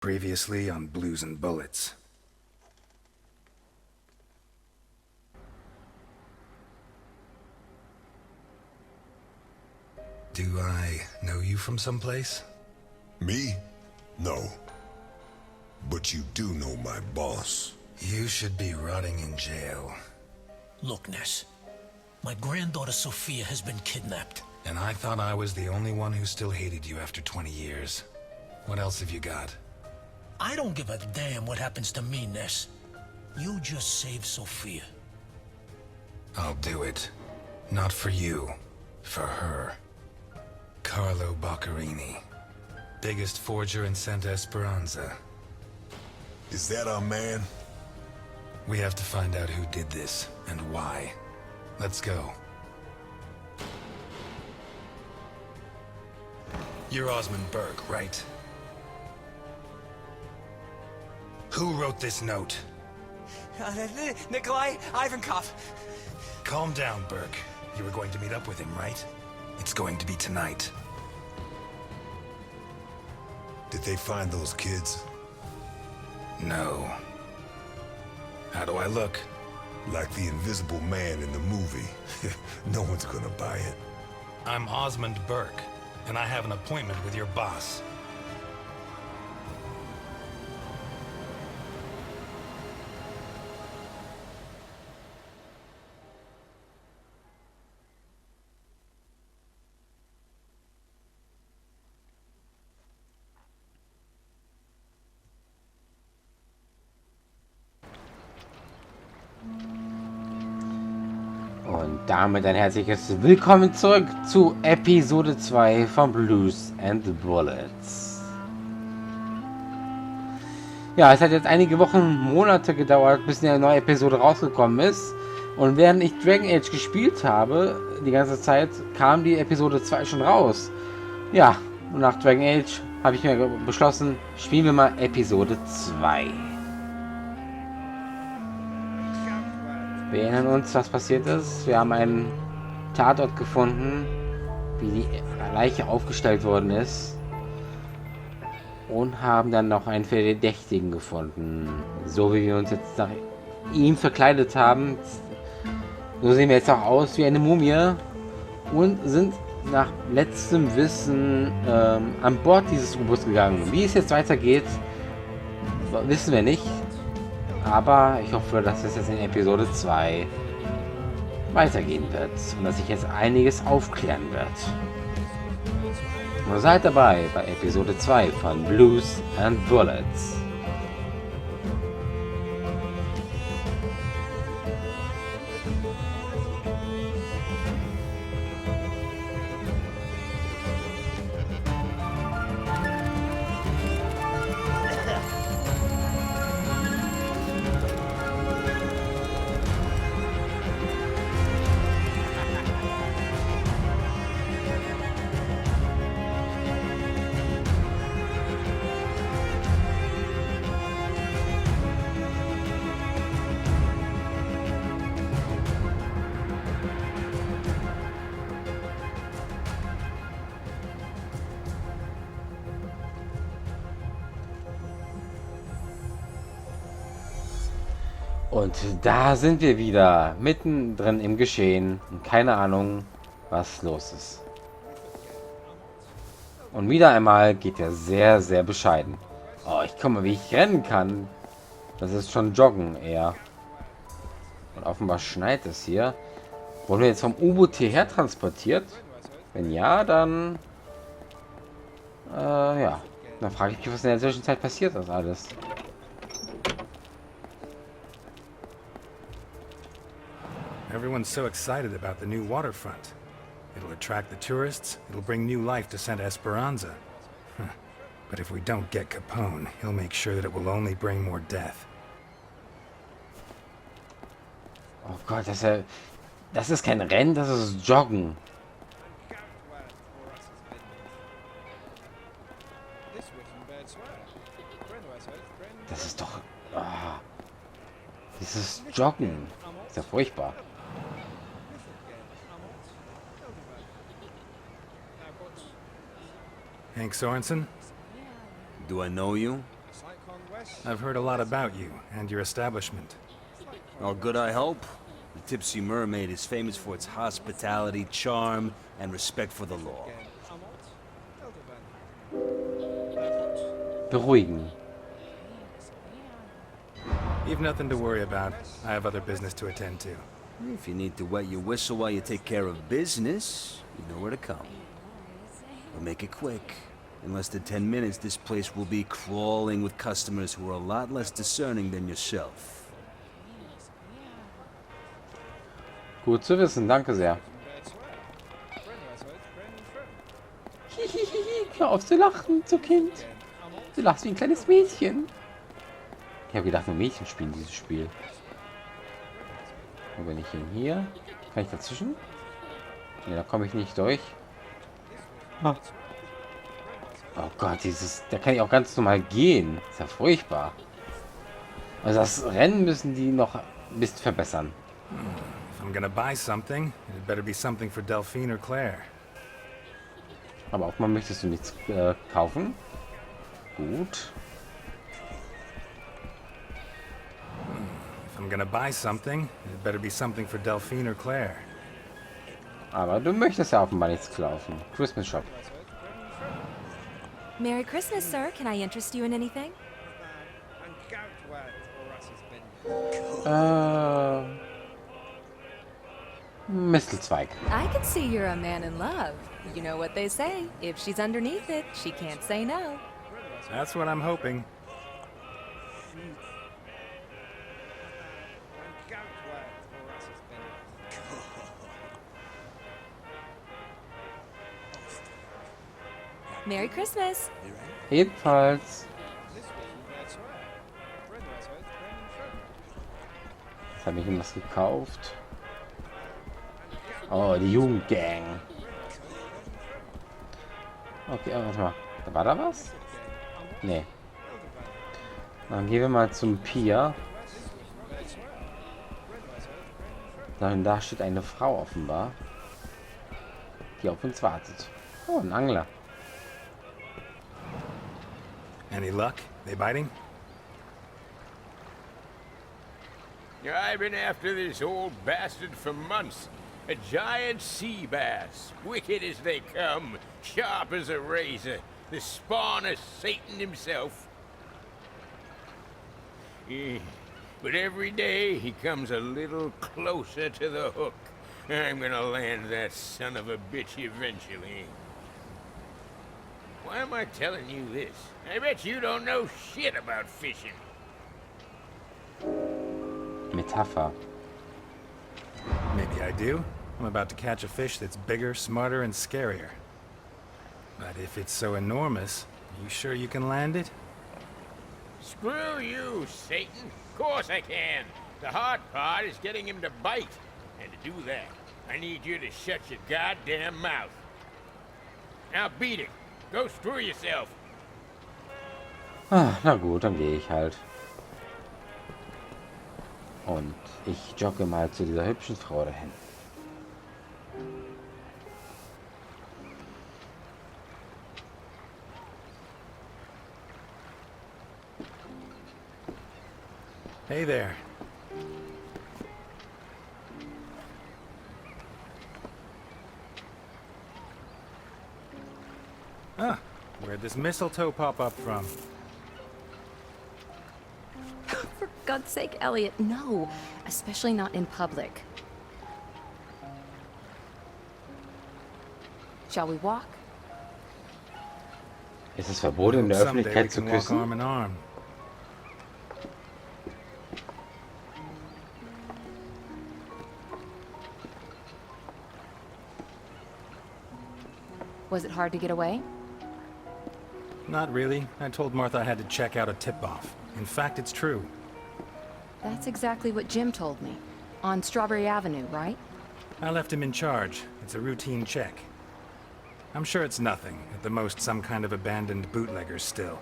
Previously on Blues and Bullets. Do I know you from someplace? Me? No. But you do know my boss. You should be rotting in jail. Look, Ness. My granddaughter Sophia has been kidnapped. And I thought I was the only one who still hated you after 20 years. What else have you got? I don't give a damn what happens to me, Ness. You just save Sophia. I'll do it. Not for you. For her. Carlo Boccherini. Biggest forger in Santa Esperanza. Is that our man? We have to find out who did this, and why. Let's go. You're Osmond Burke, right? Who wrote this note? Nikolai Ivankov. Calm down, Burke. You were going to meet up with him, right? It's going to be tonight. Did they find those kids? No. How do I look? Like the invisible man in the movie. No one's gonna buy it. I'm Osmond Burke, and I have an appointment with your boss. Und damit ein herzliches Willkommen zurück zu Episode 2 von Blues and Bullets. Ja, es hat jetzt einige Wochen, Monate gedauert, bis eine neue Episode rausgekommen ist. Und während ich Dragon Age gespielt habe, die ganze Zeit, kam die Episode 2 schon raus. Ja, und nach Dragon Age habe ich mir beschlossen, spielen wir mal Episode 2. Wir erinnern uns, was passiert ist. Wir haben einen Tatort gefunden, wie die Leiche aufgestellt worden ist. Und haben dann noch einen Verdächtigen gefunden. So wie wir uns jetzt nach ihm verkleidet haben. So sehen wir jetzt auch aus wie eine Mumie. Und sind nach letztem Wissen an Bord dieses U-Boots gegangen. Wie es jetzt weitergeht, wissen wir nicht. Aber ich hoffe, dass es jetzt in Episode 2 weitergehen wird und dass sich jetzt einiges aufklären wird. Und seid dabei bei Episode 2 von Blues and Bullets. Und da sind wir wieder, mittendrin im Geschehen. Und keine Ahnung, was los ist. Und wieder einmal geht er sehr, sehr bescheiden. Oh, ich komme, wie ich rennen kann. Das ist schon Joggen eher. Und offenbar schneit es hier. Wurden wir jetzt vom U-Boot hierher transportiert? Wenn ja, dann... ja. Dann frage ich mich, was in der Zwischenzeit passiert ist alles. Everyone's so excited about the new waterfront. It'll attract the tourists, it'll bring new life to Santa Esperanza. But if we don't get Capone, he'll make sure that it will only bring more death. Oh Gott, das ist kein Rennen, das ist Joggen. Das ist doch... Oh, dieses Joggen. Ist ja furchtbar. Hank Sorensen? Do I know you? I've heard a lot about you and your establishment. All good, I hope. The Tipsy Mermaid is famous for its hospitality, charm, and respect for the law. Beruhigen. You've nothing to worry about. I have other business to attend to. If you need to wet your whistle while you take care of business, you know where to come. But make it quick. In less than 10 minutes, this place will be crawling with customers who are a lot less discerning than yourself. Gut zu wissen, danke sehr. Hör auf zu lachen, so Kind. Du lachst wie ein kleines Mädchen. Ich habe gedacht, nur Mädchen spielen dieses Spiel. Und wenn ich ihn hier... Kann ich dazwischen? Ne, da komme ich nicht durch. Ah. Oh Gott, da kann ich auch ganz normal gehen. Ist ja furchtbar. Also das Rennen müssen die noch ein bisschen verbessern. If I'm gonna buy something, it better be something for Delphine or Claire. Aber auch mal möchtest du nichts kaufen? Gut. If I'm gonna buy something, it better be something for Delphine or Claire. Aber du möchtest ja offenbar nichts kaufen. Christmas Shop. Merry Christmas, sir. Can I interest you in anything? Mistelzweig. I can see you're a man in love. You know what they say. If she's underneath it, she can't say no. That's what I'm hoping. Merry Christmas. Ebenfalls. Jetzt habe ich ihm was gekauft. Oh, die Jugendgang. Okay, warte mal. War da was? Nee. Dann gehen wir mal zum Pier. Da steht eine Frau offenbar, die auf uns wartet. Oh, ein Angler. Any luck? They biting? I've been after this old bastard for months. A giant sea bass, wicked as they come, sharp as a razor, the spawn of Satan himself. But every day he comes a little closer to the hook. I'm gonna land that son of a bitch eventually. Why am I telling you this? I bet you don't know shit about fishing. Metapher. Maybe I do. I'm about to catch a fish that's bigger, smarter, and scarier. But if it's so enormous, you sure you can land it? Screw you, Satan. Of course I can. The hard part is getting him to bite. And to do that, I need you to shut your goddamn mouth. Now beat it. Go screw yourself. Ah, na gut, dann gehe ich halt. Und ich jogge mal zu dieser hübschen Frau dahin. Hey there. Ah, where'd this mistletoe pop up from? For God's sake, Elliot, no. Especially not in public. Shall we walk? Ist es verboten, in der Someday we Öffentlichkeit zu can walk arm küssen? in arm. Was it hard to get away? Not really. I told Martha I had to check out a tip-off. In fact, it's true. That's exactly what Jim told me. On Strawberry Avenue, right? I left him in charge. It's a routine check. I'm sure it's nothing. At the most, some kind of abandoned bootleggers still.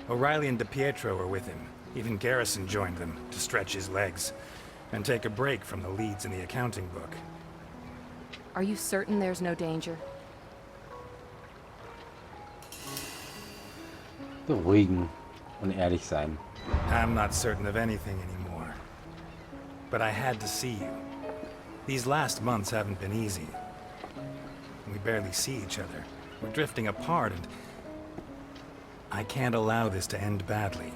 O'Reilly and DiPietro were with him. Even Garrison joined them to stretch his legs and take a break from the leads in the accounting book. Are you certain there's no danger? Beruhigen. und ehrlich sein. I'm not certain of anything anymore. But I had to see you. These last months haven't been easy. We barely see each other. We're drifting apart, and I can't allow this to end badly.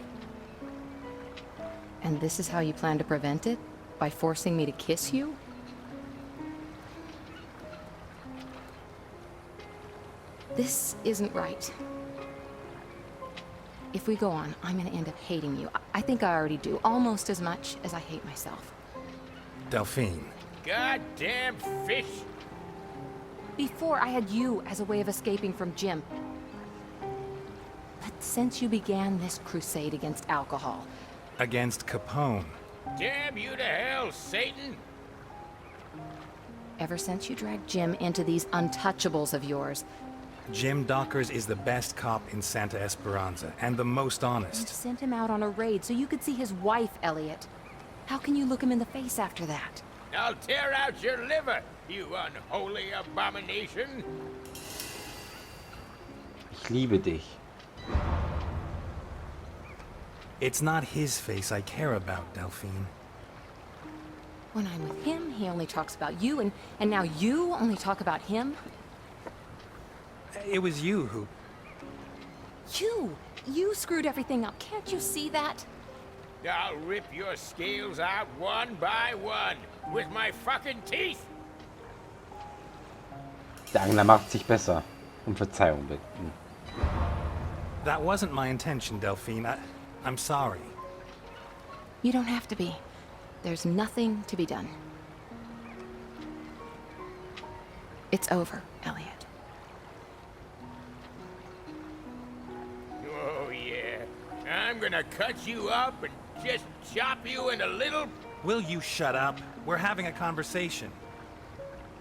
And this is how you plan to prevent it? By forcing me to kiss you? This isn't right. If we go on, I'm gonna end up hating you. I think I already do, almost as much as I hate myself. Delphine. Goddamn fish! Before, I had you as a way of escaping from Jim. But since you began this crusade against alcohol, Against Capone. Damn you to hell, Satan! ever since you dragged Jim into these untouchables of yours, Jim Dockers is the best cop in Santa Esperanza, and the most you honest. sent him out on a raid so you could see his wife, Elliot. How can you look him in the face after that? I'll tear out your liver, you unholy abomination! Ich liebe dich. It's not his face I care about, Delphine. When I'm with him, he only talks about you, and now you only talk about him? It was you who... You screwed everything up. Can't you see that? I'll rip your scales out one by one with my fucking teeth! Der Angler macht sich besser. Um Verzeihung bitten. That wasn't my intention, Delphine. I'm sorry. You don't have to be. There's nothing to be done. It's over, Elliot. Oh yeah, I'm gonna cut you up and just chop you into little... Will you shut up? We're having a conversation.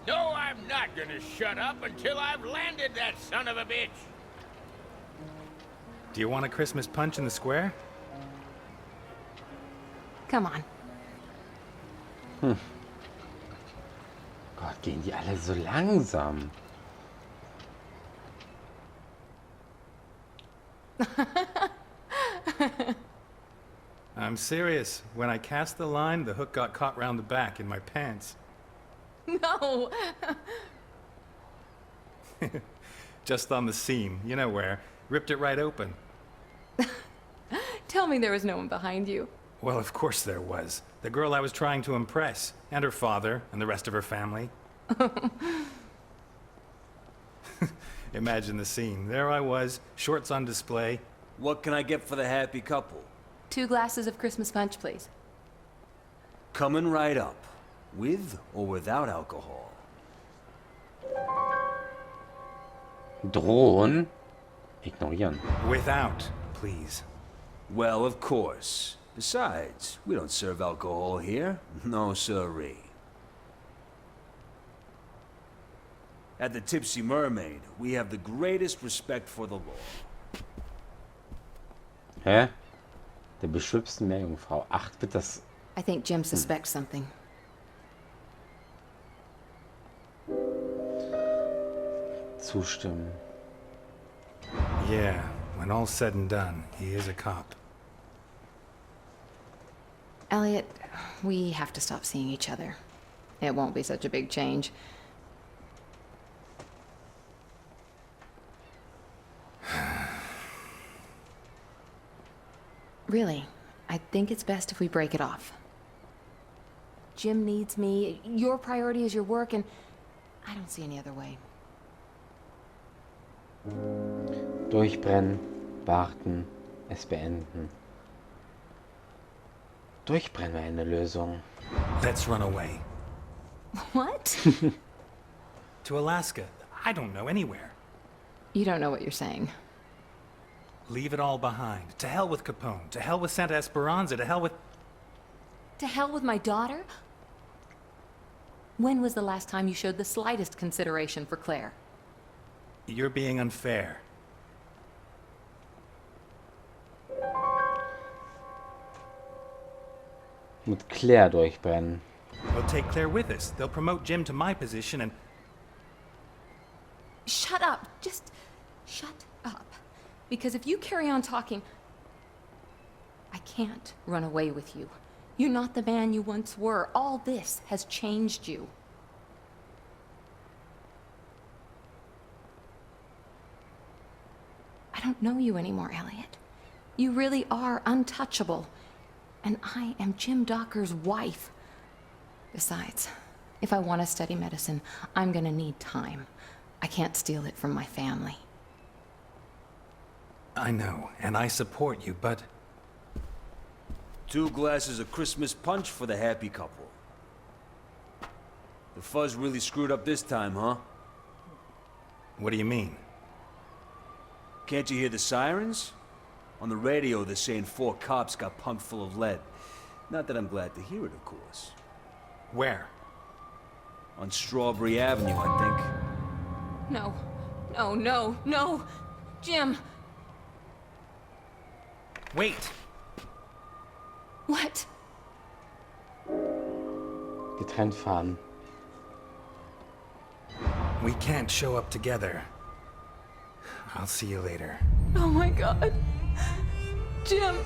No, I'm not gonna shut up until I've landed that son of a bitch! Do you want a Christmas punch in the square? Come on. Gott, gehen die alle so langsam. I'm serious. When I cast the line, the hook got caught round the back in my pants. No! Just on the seam, you know where. Ripped it right open. Tell me there was no one behind you. Well, of course there was. The girl I was trying to impress. And her father, and the rest of her family. Imagine the scene. There I was, shorts on display. What can I get for the happy couple? 2 glasses of Christmas punch, please. Coming right up. With or without alcohol? Drohen? Ignorieren. Without, please. Well, of course. Besides, we don't serve alcohol here. No siree. At the Tipsy Mermaid, we have the greatest respect for the law. Hä? Der beschwipsten Meerjungfrau. Ach, wird das... I think Jim suspects something. Zustimmen. Yeah, when all's said and done, he is a cop. Elliot, we have to stop seeing each other. It won't be such a big change. Really, I think it's best if we break it off. Jim needs me, your priority is your work, and I don't see any other way. Durchbrennen, warten, es beenden. Durchbrennen wäre eine Lösung. Let's run away. What? To Alaska. I don't know, anywhere. You don't know what you're saying. Leave it all behind. To hell with Capone. To hell with Santa Esperanza. To hell with... To hell with my daughter? When was the last time you showed the slightest consideration for Claire? You're being unfair. Mit Claire durchbrennen. We'll take Claire with us. They'll promote Jim to my position and... Shut up. Just shut up. Because if you carry on talking, I can't run away with you. You're not the man you once were. All this has changed you. I don't know you anymore, Elliot. You really are untouchable. And I am Jim Docker's wife. Besides, if I want to study medicine, I'm gonna need time. I can't steal it from my family. I know, and I support you, but 2 glasses of Christmas punch for the happy couple. The fuzz really screwed up this time, huh? what do you mean? Can't you hear the sirens? On the radio, they're saying 4 cops got pumped full of lead. Not that I'm glad to hear it, of course. Where? On Strawberry Avenue, I think. No, no, no, no! Jim! Wait! What? Getrennt fahren. We can't show up together. I'll see you later. Oh my God. Jim!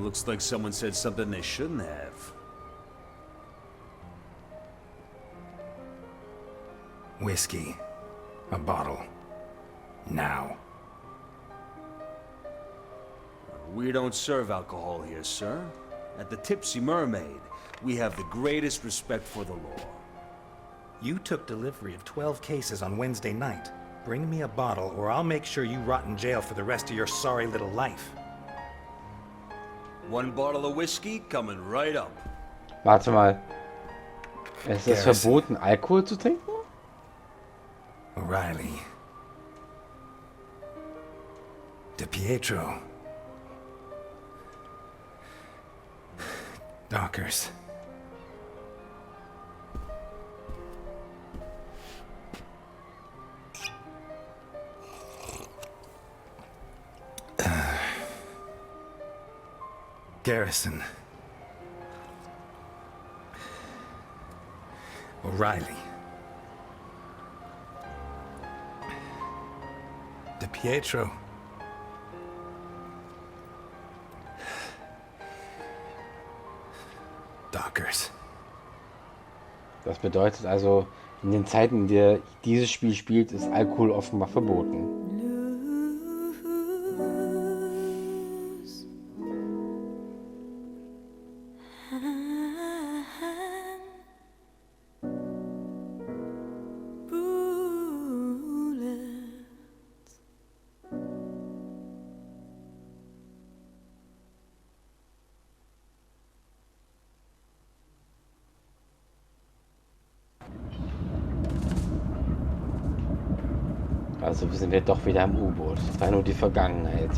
Looks like someone said something they shouldn't have. Whiskey. A bottle. Now. We don't serve alcohol here, sir. At the Tipsy Mermaid, we have the greatest respect for the law. You took delivery of 12 cases on Wednesday night. Bring me a bottle, or I'll make sure you rot in jail for the rest of your sorry little life. 1 bottle of whiskey coming right up. Warte mal. Es ist Garrison. verboten, Alkohol zu trinken? O'Reilly. DePietro. Dockers. Garrison. O'Reilly. DePietro. Dockers. Das bedeutet also, in den Zeiten, in der dieses Spiel spielt, ist Alkohol offenbar verboten. Also sind wir doch wieder im U-Boot. Das war nur die Vergangenheit.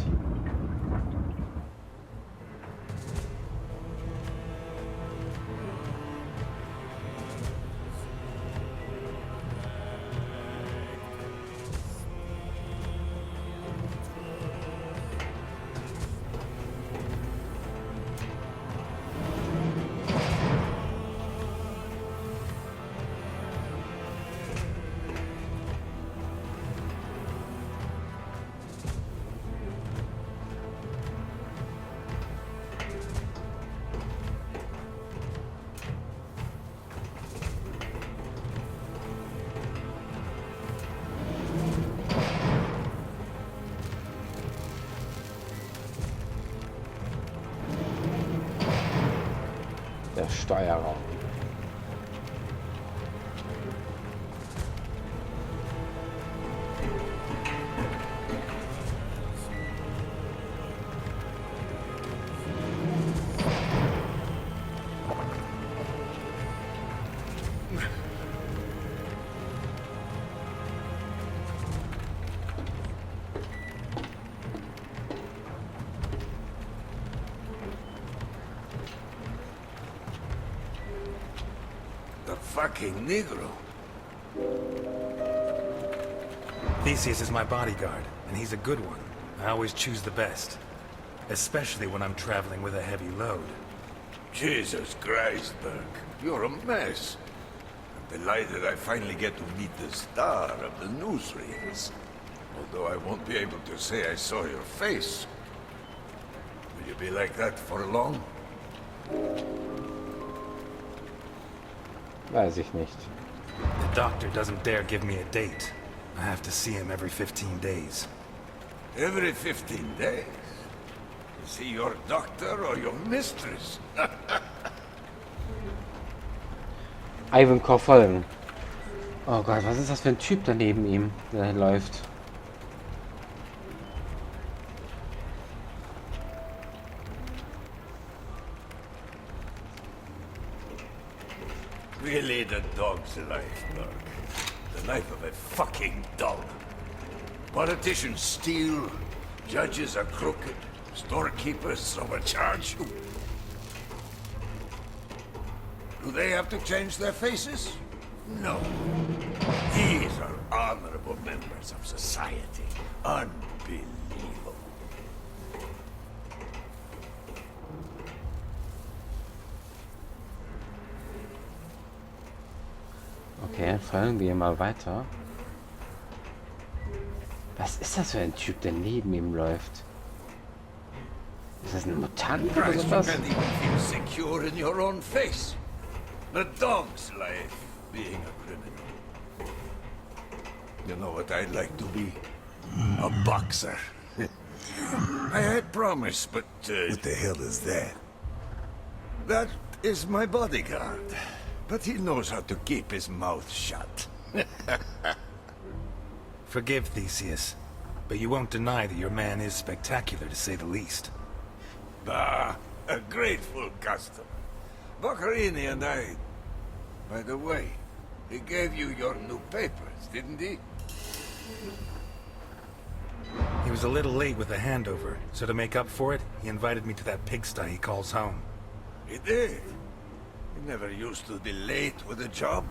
Der Steuerraum. The fucking Negro. Theseus is my bodyguard, and he's a good one. I always choose the best. Especially when I'm traveling with a heavy load. Jesus Christ, Burke. You're a mess. I'm delighted I finally get to meet the star of the newsreels. Although I won't be able to say I saw your face. Will you be like that for long? Weiß ich nicht. The doctor doesn't dare give me a date. I have to see him every 15 days. Every 15 days? Is he your doctor or your mistress? Ivan folgen. Oh Gott, was ist das für ein Typ da neben ihm, der läuft? Really, the dog's life, Burke. The life of a fucking dog. Politicians steal, judges are crooked, storekeepers overcharge you. Do they have to change their faces? No. These are honorable members of society. Unbelievable. Okay, folgen wir mal weiter. Was ist das für ein Typ, der neben ihm läuft? Ist das ein Mutant oder Christ, you sowas? can't even feel secure in your own face. The dog's life, being a criminal. You know what I'd like to be? A boxer. I had promised, but... what the hell is that? That is my bodyguard. But he knows how to keep his mouth shut. Forgive Theseus, but you won't deny that your man is spectacular, to say the least. Ah, a grateful customer. Boccherini and I... By the way, he gave you your new papers, didn't he? He was a little late with the handover, so to make up for it, he invited me to that pigsty he calls home. He did. He never used to be late with a job.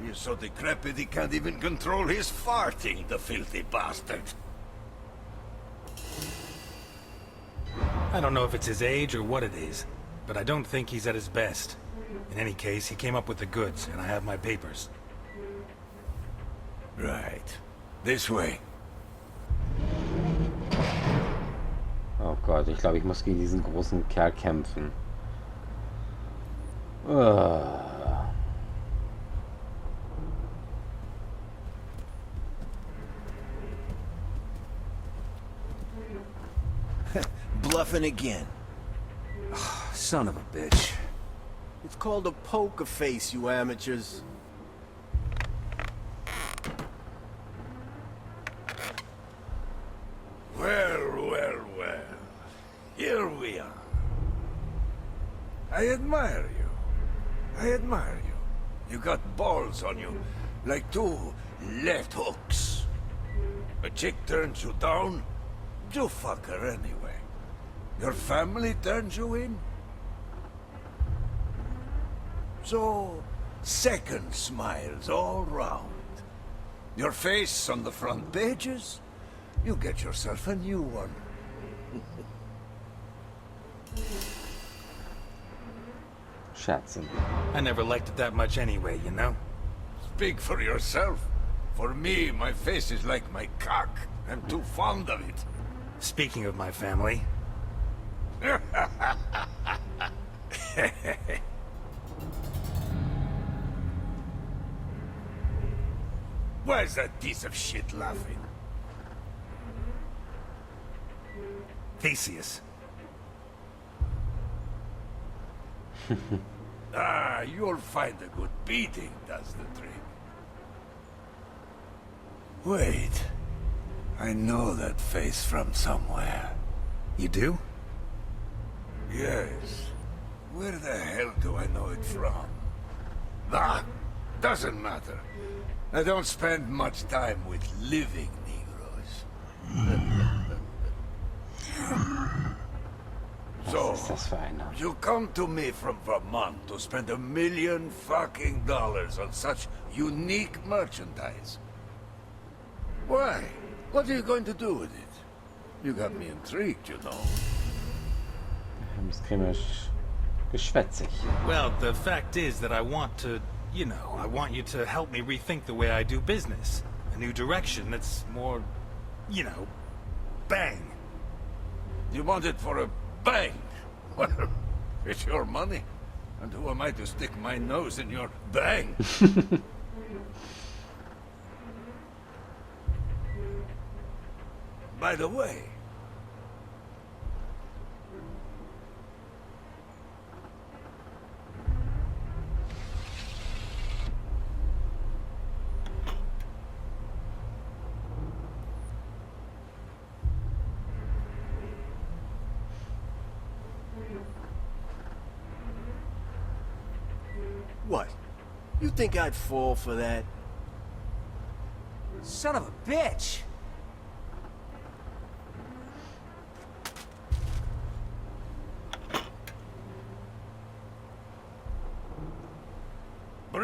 He is so decrepit he can't even control his farting, the filthy bastard. I don't know if it's his age or what it is, but I don't think he's at his best. In any case, he came up with the goods, and I have my papers. Right. This way. Oh Gott, ich glaube, ich muss gegen diesen großen Kerl kämpfen. Bluffing again. Son of a bitch. It's called a poker face, you amateurs. Well, well, well. Here we are. I admire you. I admire you. You got balls on you, like two left hooks. A chick turns you down, you fuck her anyway. Your family turns you in. So, second smiles all round. Your face on the front pages, you get yourself a new one. Scherzen. I never liked it that much anyway, you know? Speak for yourself. For me, my face is like my cock. I'm too fond of it. Speaking of my family... Why is that piece of shit laughing? Theseus. Ah, you'll find a good beating does the trick. Wait. I know that face from somewhere. You do? Yes. Where the hell do I know it from? Ah, doesn't matter. I don't spend much time with living Negroes. So, Was ist das für einer? you come to me from Vermont to spend $1 million fucking dollars on such unique merchandise. Why? What are you going to do with it? You got me intrigued, you know. Das kriegen wir geschwätzig. Well, the fact is that I want to, you know, I want you to help me rethink the way I do business. A new direction that's more, you know, bang. You want it for a bang? Well, it's your money. And who am I to stick my nose in your bang? By the way, What? You think I'd fall for that? Son of a bitch!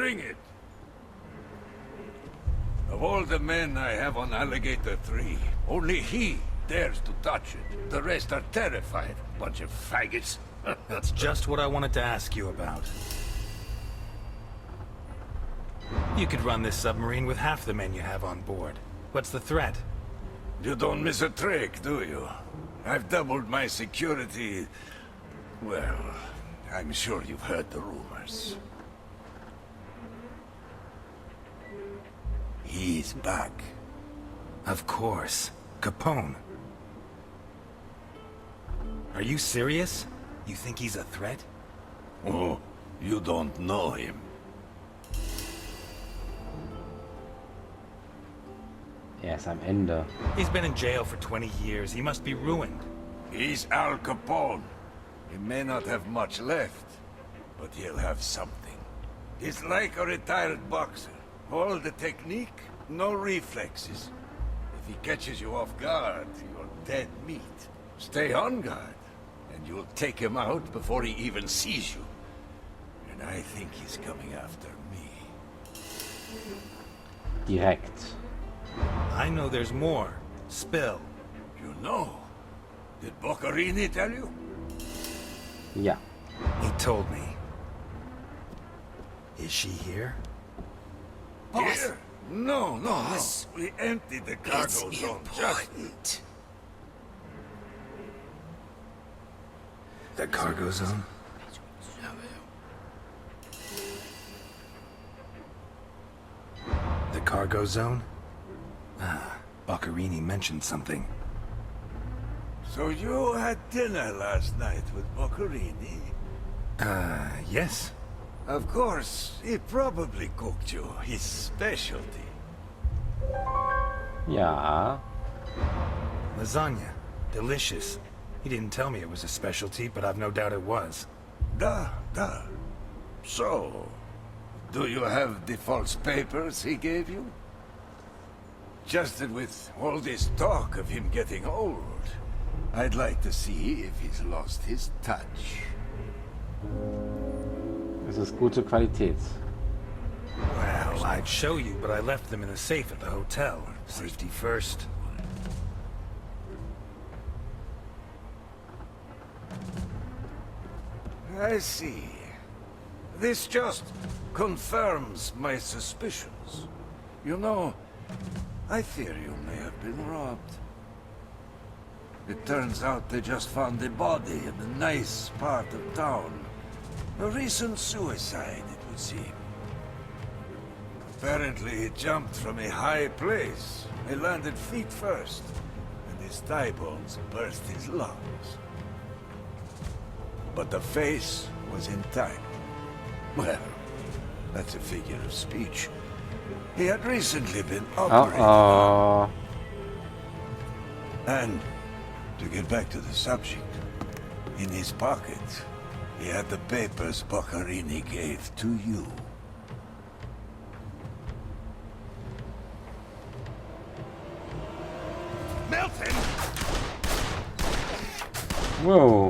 bring it. Of all the men I have on Alligator 3, only he dares to touch it. The rest are terrified. Bunch of faggots. That's just what I wanted to ask you about. You could run this submarine with half the men you have on board. What's the threat? You don't miss a trick, do you? I've doubled my security. Well, I'm sure you've heard the rumors. He's back. Of course. Capone. Are you serious? You think he's a threat? Oh, you don't know him. Er ist am Ende. He's been in jail for 20 years. He must be ruined. He's Al Capone. He may not have much left, but he'll have something. He's like a retired boxer. All the technique, no reflexes. If he catches you off guard, you're dead meat. Stay on guard, and you'll take him out before he even sees you. And I think he's coming after me. Direkt. I know there's more. Spill. You know? Did Boccarini tell you? Ja. He told me. Is she here? Here? No, no, no. We emptied the cargo zone just... The cargo zone? The cargo zone? Ah, Boccarini mentioned something. So you had dinner last night with Boccarini? Yes. Of course, he probably cooked you his specialty. Ja. Lasagna. Delicious. He didn't tell me it was a specialty, but I've no doubt it was. Da. So, do you have the false papers he gave you? Just that with all this talk of him getting old, I'd like to see if he's lost his touch. Es ist gute Qualität. Well, I'd show you, but I left them in the safe at the hotel. Safety first. I see. This just confirms my suspicions. You know, I fear you may have been robbed. It turns out they just found the body in a nice part of town. A recent suicide, it would seem. Apparently he jumped from a high place. He landed feet first, and his thigh bones burst his lungs. But the face was intact. Well, that's a figure of speech. He had recently been operated on. And, to get back to the subject, in his pocket, he had the papers Boccarini gave to you. Milton! Wow.